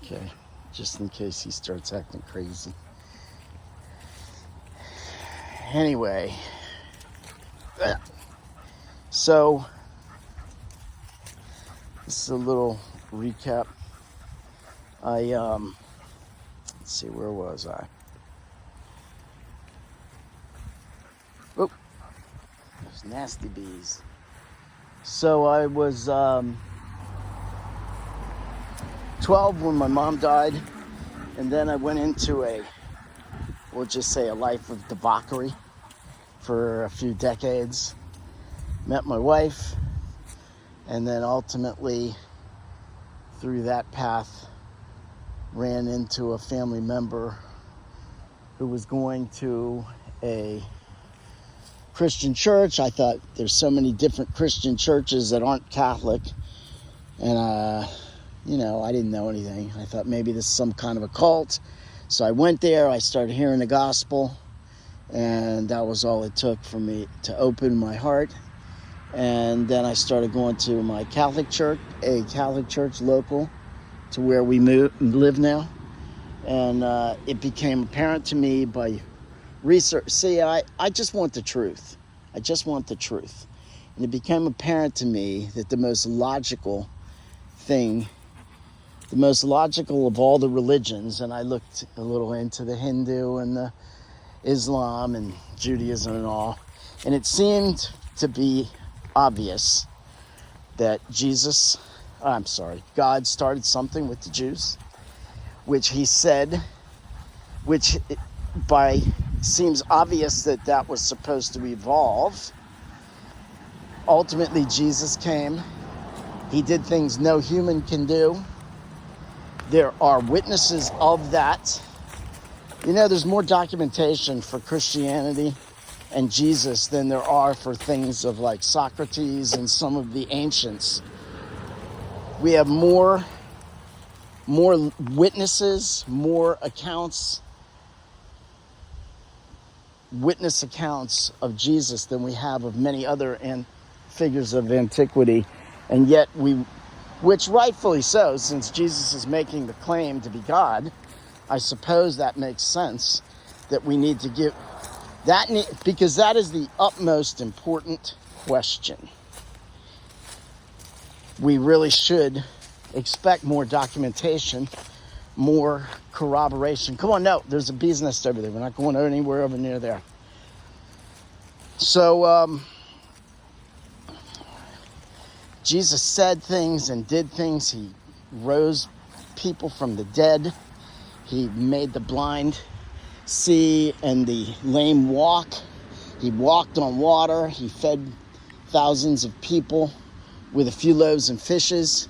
Okay, just in case he starts acting crazy. Anyway, so this is a little recap. Let's see, where was I? Oh, those nasty bees. So I was 12 when my mom died, and then I went into we'll just say a life of debauchery for a few decades. Met my wife, and then ultimately through that path ran into a family member who was going to a Christian church. I thought there's so many different Christian churches that aren't Catholic, and I didn't know anything. I thought maybe this is some kind of a cult. So I went there, I started hearing the gospel, and that was all it took for me to open my heart. And then I started going to my Catholic church, a Catholic church local to where we live now. And it became apparent to me by research. See, I just want the truth. I just want the truth. And it became apparent to me that the most logical of all the religions, and I looked a little into the Hindu and the Islam and Judaism and all, and it seemed to be obvious that God started something with the Jews, which he said, seems obvious that was supposed to evolve. Ultimately, Jesus came. He did things no human can do. There are witnesses of that. There's more documentation for Christianity and Jesus than there are for things of like Socrates and some of the ancients. We have more witnesses, more witness accounts of Jesus than we have of many other figures of antiquity. And yet which rightfully so, since Jesus is making the claim to be God, I suppose that makes sense that we need to give that, because that is the utmost important question. We really should expect more documentation, more corroboration. Come on, no, there's a bee's nest over there. We're not going anywhere over near there. So, Jesus said things and did things. He rose people from the dead. He made the blind see and the lame walk. He walked on water. He fed thousands of people with a few loaves and fishes.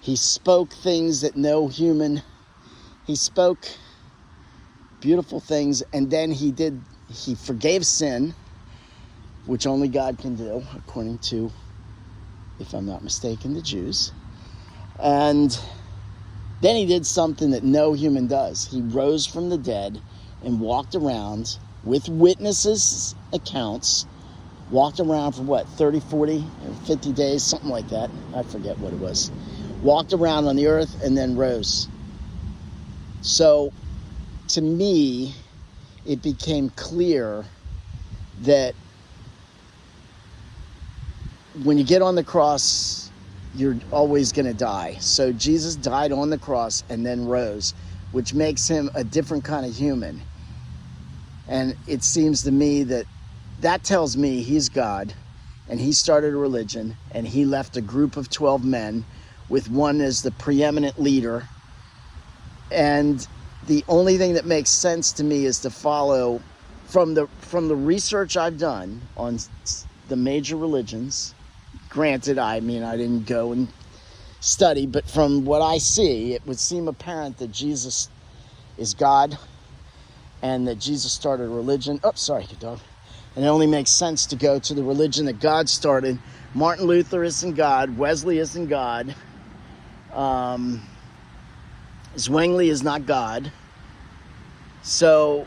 He spoke things that no human. He spoke beautiful things, and then he forgave sin, which only God can do, according to, if I'm not mistaken, the Jews. And then he did something that no human does. He rose from the dead and walked around with witnesses' accounts, walked around for 30, 40, or 50 days, something like that. I forget what it was. Walked around on the earth and then rose. So, to me, it became clear that when you get on the cross, you're always going to die. So Jesus died on the cross and then rose, which makes him a different kind of human. And it seems to me that tells me he's God, and he started a religion, and he left a group of 12 men with one as the preeminent leader. And the only thing that makes sense to me is to follow from the research I've done on the major religions. Granted, I didn't go and study, but from what I see, it would seem apparent that Jesus is God and that Jesus started a religion. Oh, sorry, good dog. And it only makes sense to go to the religion that God started. Martin Luther isn't God. Wesley isn't God. Zwingli is not God. So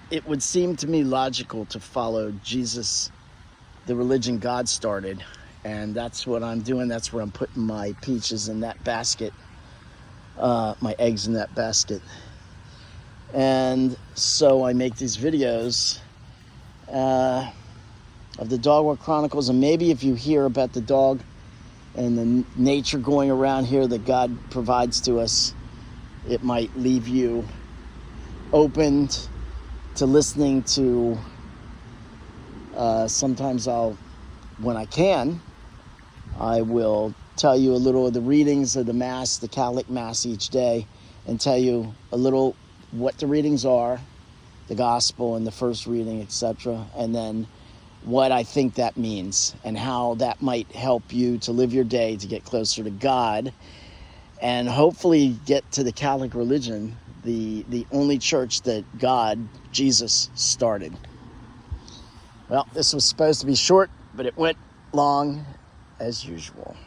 it would seem to me logical to follow Jesus, the religion God started. And that's what I'm doing. That's where I'm putting my peaches, in that basket my eggs in that basket. And so I make these videos of the Dogwood Chronicles, and maybe if you hear about the dog and the nature going around here that God provides to us, it might leave you opened to listening to. Sometimes when I can, I will tell you a little of the readings of the Mass, the Catholic Mass each day, and tell you a little what the readings are, the Gospel and the first reading, etc., and then what I think that means and how that might help you to live your day to get closer to God and hopefully get to the Catholic religion, the only church that God, Jesus, started. Well, this was supposed to be short, but it went long as usual.